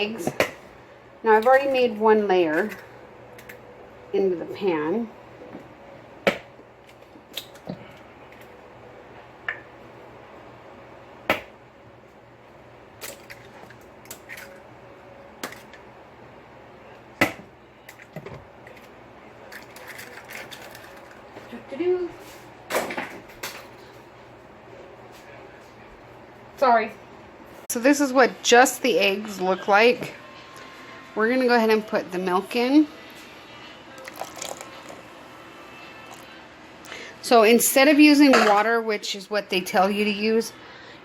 eggs. Now I've already made one layer into the pan. Sorry. So this is what just the eggs look like. We're going to go ahead and put the milk in. So instead of using water, which is what they tell you to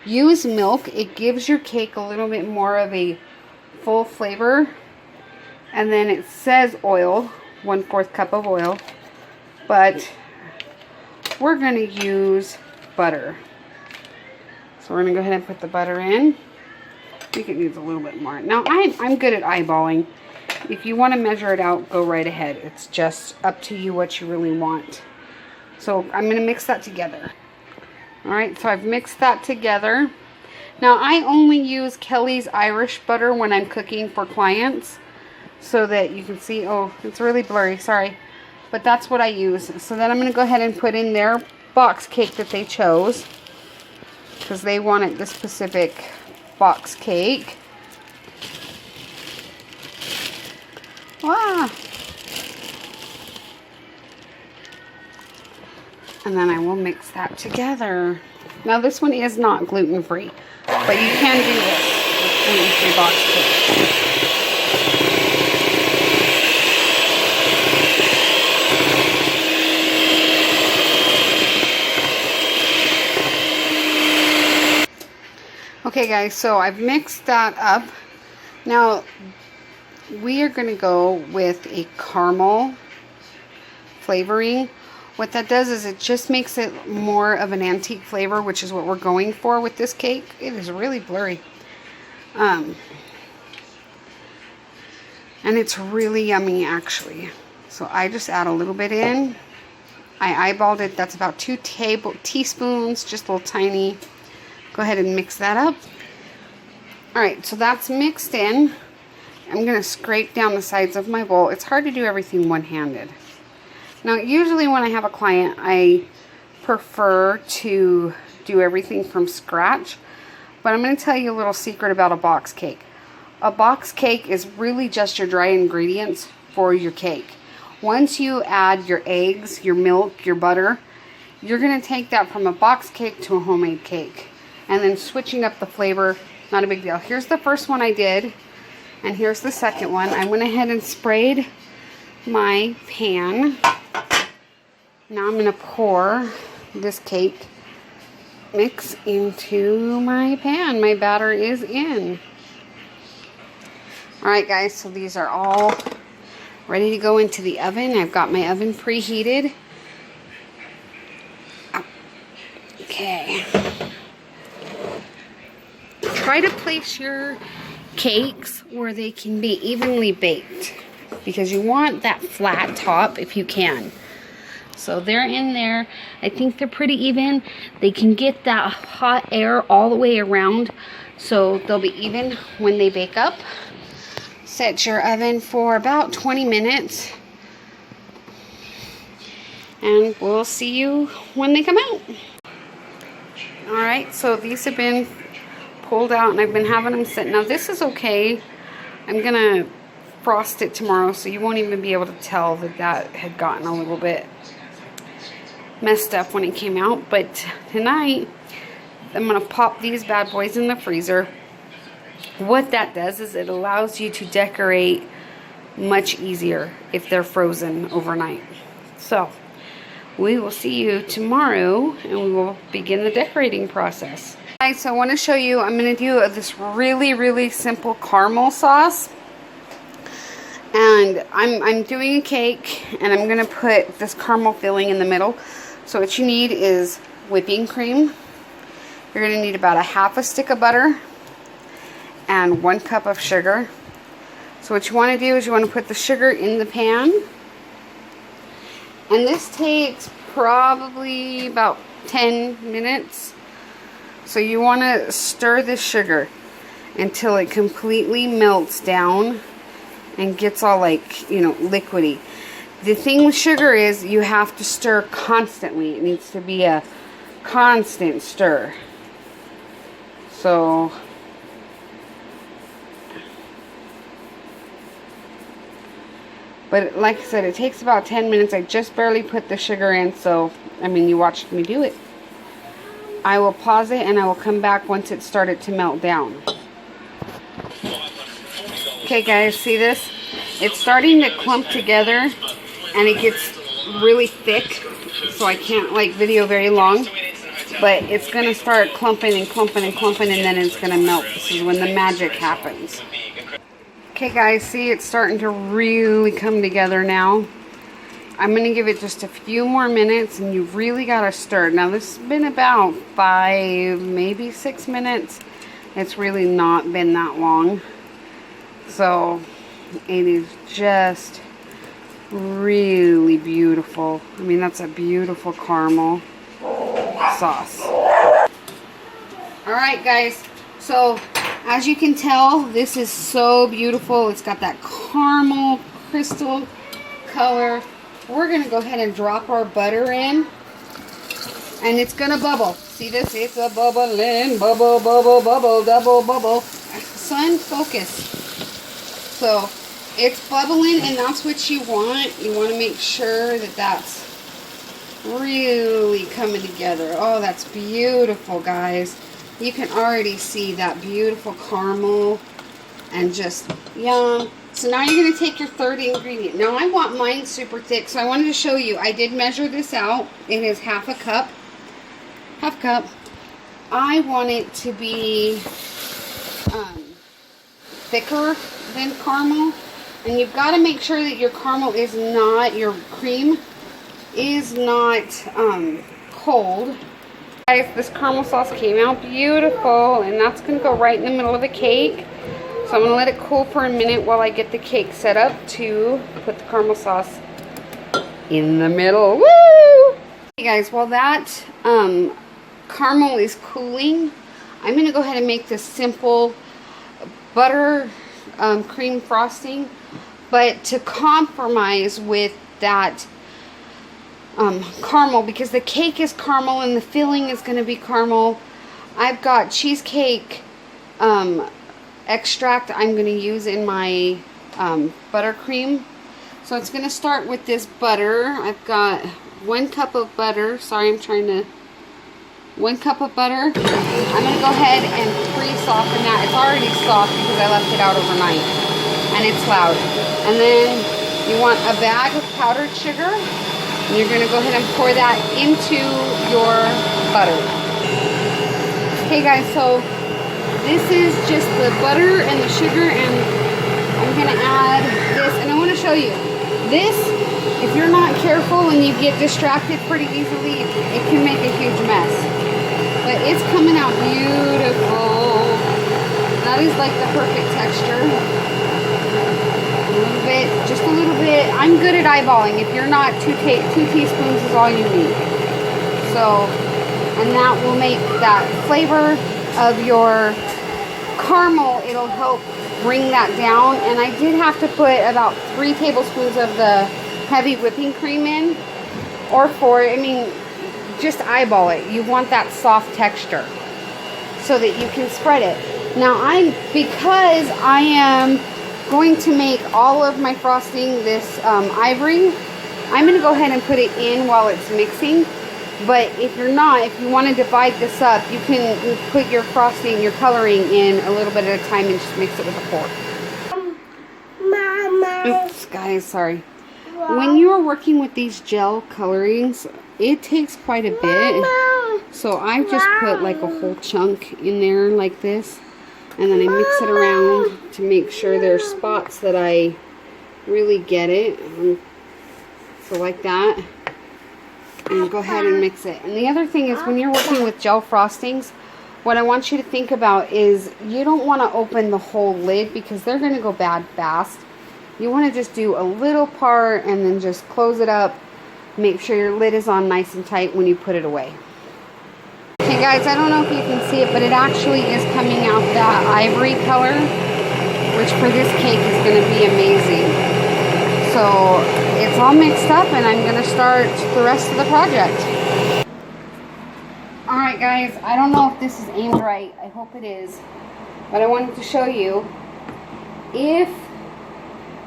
use milk. It gives your cake a little bit more of a full flavor. And then it says oil, 1/4 cup of oil. But we're going to use butter. So we're going to go ahead and put the butter in. I think it needs a little bit more. Now, I'm good at eyeballing. If you want to measure it out, go right ahead. It's just up to you what you really want. So I'm going to mix that together. Alright, so I've mixed that together. Now, I only use Kelly's Irish butter when I'm cooking for clients. So that you can see, oh, it's really blurry, sorry. But that's what I use. So then I'm going to go ahead and put in their box cake that they chose. Because they wanted this specific box cake. Wow. And then I will mix that together. Now this one is not gluten-free, but you can do this with gluten-free box cake. Okay guys, so I've mixed that up. Now we are going to go with a caramel flavoring. What that does is it just makes it more of an antique flavor, which is what we're going for with this cake. It is really blurry. And it's really yummy actually. So I just add a little bit in. I eyeballed it. That's about 2 teaspoons, just a little tiny. Go ahead and mix that up. Alright, so that's mixed in. I'm going to scrape down the sides of my bowl. It's hard to do everything one-handed. Now, usually when I have a client, I prefer to do everything from scratch. But I'm going to tell you a little secret about a box cake. A box cake is really just your dry ingredients for your cake. Once you add your eggs, your milk, your butter, you're going to take that from a box cake to a homemade cake. And then switching up the flavor, not a big deal. Here's the first one I did. And here's the second one. I went ahead and sprayed my pan. Now I'm going to pour this cake mix into my pan. My batter is in. Alright guys, so these are all ready to go into the oven. I've got my oven preheated. Okay. Try to place your cakes where they can be evenly baked, because you want that flat top if you can. So they're in there. I think they're pretty even. They can get that hot air all the way around, so they'll be even when they bake up. Set your oven for about 20 minutes. And we'll see you when they come out. Alright, so these have been pulled out and I've been having them sit. Now this is okay. I'm going to frost it tomorrow, so you won't even be able to tell that that had gotten a little bit messed up when it came out. But tonight I'm going to pop these bad boys in the freezer. What that does is it allows you to decorate much easier if they're frozen overnight. So we will see you tomorrow and we will begin the decorating process. Guys, so I want to show you, I'm going to do this really simple caramel sauce. And I'm doing a cake and I'm going to put this caramel filling in the middle. So what you need is whipping cream. You're going to need about 1/2 stick of butter and 1 cup of sugar. So what you want to do is you want to put the sugar in the pan. And this takes probably about 10 minutes. So you want to stir the sugar. until it completely melts down and gets all like, you know, liquidy. The thing with sugar is you have to stir constantly. It needs to be a constant stir. So but like I said, it takes about 10 minutes. I just barely put the sugar in, so I mean, you watched me do it. I will pause it and I will come back once it started to melt down. Okay guys, see this? It's starting to clump together and it gets really thick, so I can't like video very long. But it's going to start clumping and clumping and clumping, and then it's going to melt. This is when the magic happens. Okay guys, see, it's starting to really come together now. I'm going to give it just a few more minutes, and you really got to stir. Now this has been about 5, maybe 6 minutes. It's really not been that long. So it is just really beautiful. I mean, that's a beautiful caramel sauce. Alright guys, so as you can tell, this is so beautiful. It's got that caramel crystal color. We're going to go ahead and drop our butter in, and it's going to bubble. See this? It's a bubbling, bubble, bubble, bubble, double bubble. Sun, focus. So it's bubbling, and that's what you want. You want to make sure that that's really coming together. Oh, that's beautiful, guys. You can already see that beautiful caramel and just yum. So now you're going to take your third ingredient. Now I want mine super thick, so I wanted to show you. I did measure this out. It is half a cup. Half cup. I want it to be thicker than caramel. And you've got to make sure that your caramel is not, your cream is not cold. Guys, this caramel sauce came out beautiful, and that's going to go right in the middle of the cake. So I'm going to let it cool for a minute while I get the cake set up to put the caramel sauce in the middle. Woo! Hey guys, while that caramel is cooling, I'm going to go ahead and make this simple butter cream frosting, but to compromise with that caramel, because the cake is caramel and the filling is going to be caramel. I've got cheesecake extract I'm going to use in my buttercream. So it's going to start with this butter. I've got 1 cup of butter. Sorry, I'm trying to... 1 cup of butter. I'm going to go ahead and pre-soften that. It's already soft because I left it out overnight. And it's loud. And then you want a bag of powdered sugar. And you're going to go ahead and pour that into your butter. Okay guys, so this is just the butter and the sugar, and I'm going to add this. And I want to show you. This, if you're not careful and you get distracted pretty easily, it can make a huge mess. But it's coming out beautiful. That is like the perfect texture. A little bit, just a little bit. I'm good at eyeballing. If you're not, 2 teaspoons is all you need. So, and that will make that flavor of your caramel. It'll help bring that down. And I did have to put about 3 tablespoons of the heavy whipping cream in, or 4. I mean, just eyeball it. You want that soft texture so that you can spread it. Now because I am going to make all of my frosting this ivory, I'm going to go ahead and put it in while it's mixing. But if you're not, if you want to divide this up, you can put your frosting, your coloring in a little bit at a time and just mix it with a fork. Mama. Oops, guys, sorry. When you're working with these gel colorings, it takes quite a bit. Mama. So I just put like a whole chunk in there like this. And then I mix it around to make sure there's spots that I really get it. So like that. And go ahead and mix it. And the other thing is, when you're working with gel frostings, what I want you to think about is you don't want to open the whole lid because they're going to go bad fast. You want to just do a little part and then just close it up. Make sure your lid is on nice and tight when you put it away. Okay guys, I don't know if you can see it, but it actually is coming out that ivory color, which for this cake is going to be amazing. So it's all mixed up, and I'm going to start the rest of the project. Alright guys, I don't know if this is aimed right. I hope it is. But I wanted to show you, if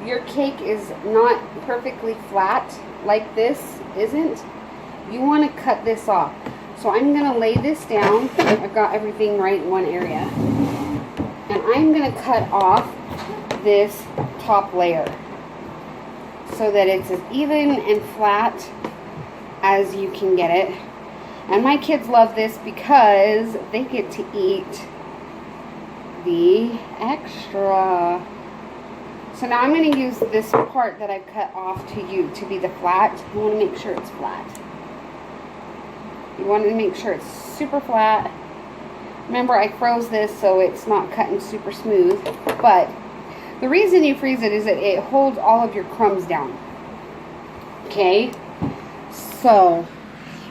your cake is not perfectly flat, like this isn't, you want to cut this off. So I'm going to lay this down. I've got everything right in one area. And I'm going to cut off this top layer so that it's as even and flat as you can get it. And my kids love this because they get to eat the extra. So now I'm going to use this part that I've cut off to be the flat. You want to make sure it's flat. You want to make sure it's super flat. Remember, I froze this so it's not cutting super smooth. But the reason you freeze it is that it holds all of your crumbs down. Okay? So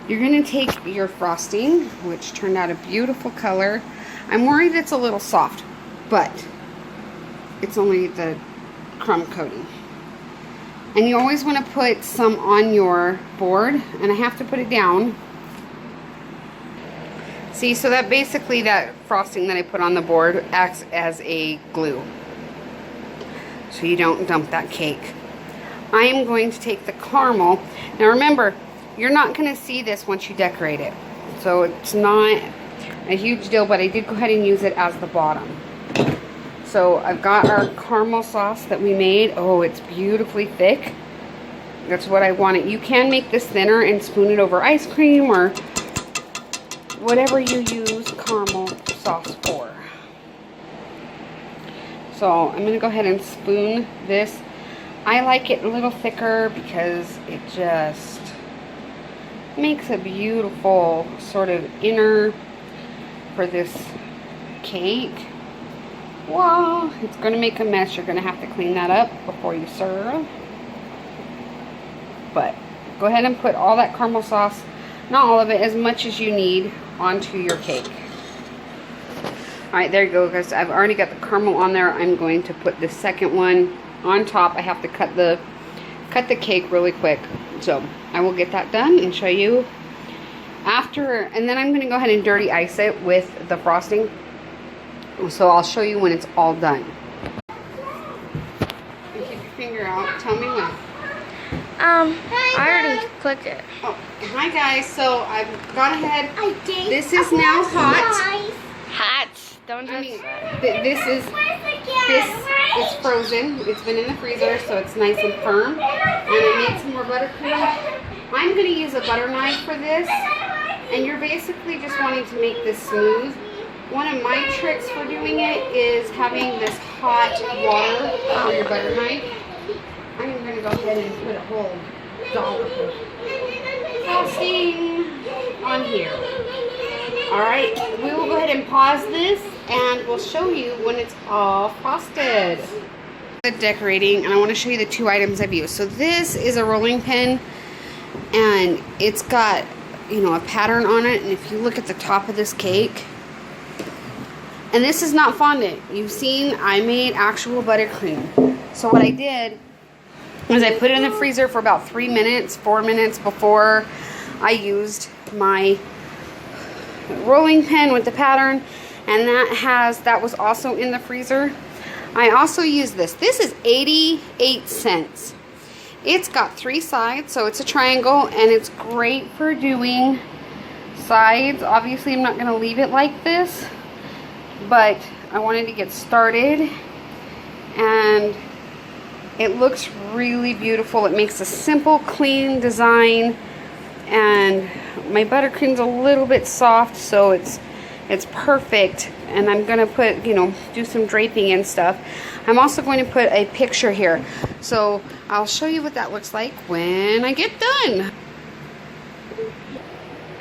you're going to take your frosting, which turned out a beautiful color. I'm worried it's a little soft, but it's only the crumb coating. And you always want to put some on your board, and I have to put it down. See, so that basically that frosting that I put on the board acts as a glue, so you don't dump that cake. I am going to take the caramel. Now remember, you're not going to see this once you decorate it, so it's not a huge deal, but I did go ahead and use it as the bottom. So I've got our caramel sauce that we made. Oh, it's beautifully thick. That's what I wanted. You can make this thinner and spoon it over ice cream or whatever you use caramel sauce for. So I'm going to go ahead and spoon this. I like it a little thicker because it just makes a beautiful sort of inner for this cake. Wow, it's going to make a mess. You're going to have to clean that up before you serve. But go ahead and put all that caramel sauce, not all of it, as much as you need, onto your cake. Alright, there you go guys. I've already got the caramel on there. I'm going to put the second one on top. I have to cut the cake really quick. So I will get that done and show you after, and then I'm going to go ahead and dirty ice it with the frosting. So I'll show you when it's all done. Keep your finger out. Tell me when. I already clicked it. Oh, hi guys. So I've gone ahead. This is now hot. Hot. Don't touch that. This is frozen. It's been in the freezer, so it's nice and firm. And I made some more buttercream. I'm going to use a butter knife for this. And you're basically just wanting to make this smooth. One of my tricks for doing it is having this hot water for your butter knife. I'm going to go ahead and put a whole dollop of frosting on here. Alright, we will go ahead and pause this and we'll show you when it's all frosted. Decorating, and I want to show you the two items I've used. So this is a rolling pin, and it's got, you know, a pattern on it. And if you look at the top of this cake, and this is not fondant. You've seen I made actual buttercream. So what I did was I put it in the freezer for about 4 minutes before I used my rolling pin with the pattern, and that was also in the freezer. I also used this. This is 88 cents. It's got 3 sides, so it's a triangle, and it's great for doing sides. Obviously, I'm not going to leave it like this, but I wanted to get started, and it looks really beautiful. It makes a simple, clean design, and my buttercream's a little bit soft, so it's perfect. And I'm going to put, you know, do some draping and stuff. I'm also going to put a picture here, so I'll show you what that looks like when I get done.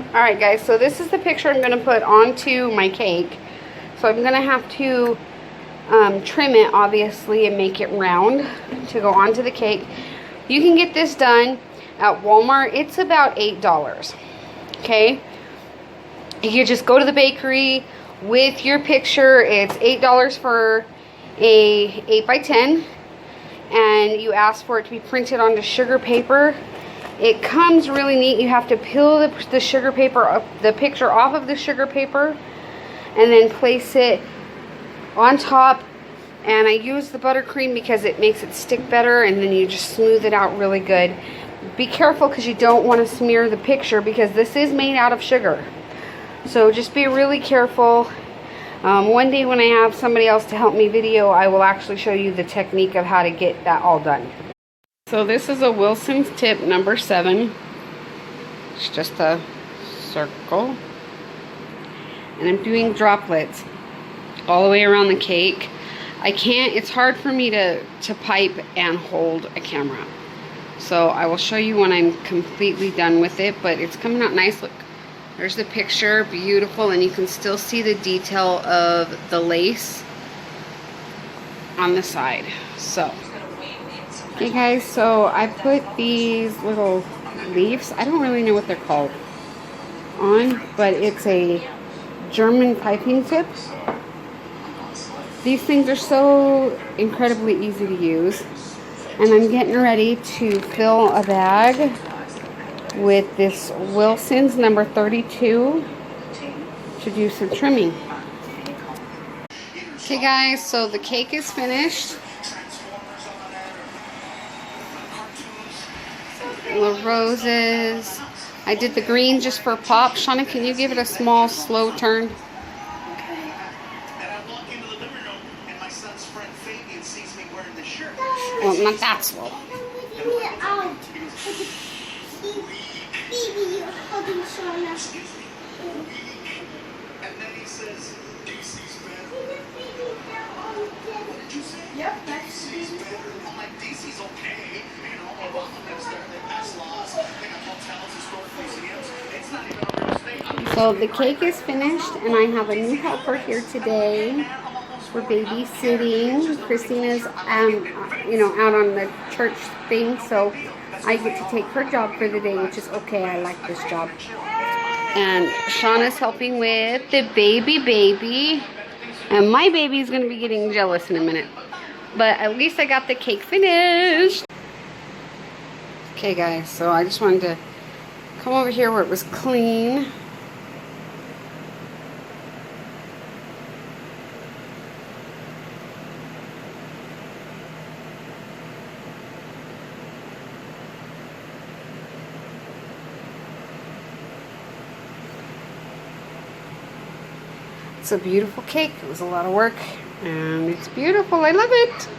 Alright guys, so this is the picture I'm going to put onto my cake. So I'm going to have to trim it, obviously, and make it round to go onto the cake. You can get this done at Walmart. It's about $8. Okay? You just go to the bakery with your picture. It's $8 for a 8x10, and you ask for it to be printed onto sugar paper. It comes really neat. You have to peel the sugar paper up, the picture off of the sugar paper, and then place it on top. And I use the buttercream because it makes it stick better, and then you just smooth it out really good. Be careful because you don't want to smear the picture because this is made out of sugar. So just be really careful. One day when I have somebody else to help me video, I will actually show you the technique of how to get that all done. So this is a Wilson's tip number 7. It's just a circle. And I'm doing droplets all the way around the cake. I can't, it's hard for me to pipe and hold a camera. So I will show you when I'm completely done with it, but it's coming out nice. Look, there's the picture, beautiful, and you can still see the detail of the lace on the side. So, okay guys, so I put these little leaves, I don't really know what they're called, on, but it's a German piping tip. These things are so incredibly easy to use. And I'm getting ready to fill a bag with this Wilson's number 32 to do some trimming. Okay guys, so the cake is finished. The roses. I did the green just for pop. Shauna, can you give it a small, slow turn? Well, not that slow. So the cake is finished, and I have a new helper here today. We're babysitting. Christina's, out on the church thing, so I get to take her job for the day, which is okay. I like this job. And Shauna's helping with the baby. And my baby's going to be getting jealous in a minute. But at least I got the cake finished. Okay, guys, so I just wanted to come over here where it was clean. It's a beautiful cake. It was a lot of work, and it's beautiful. I love it.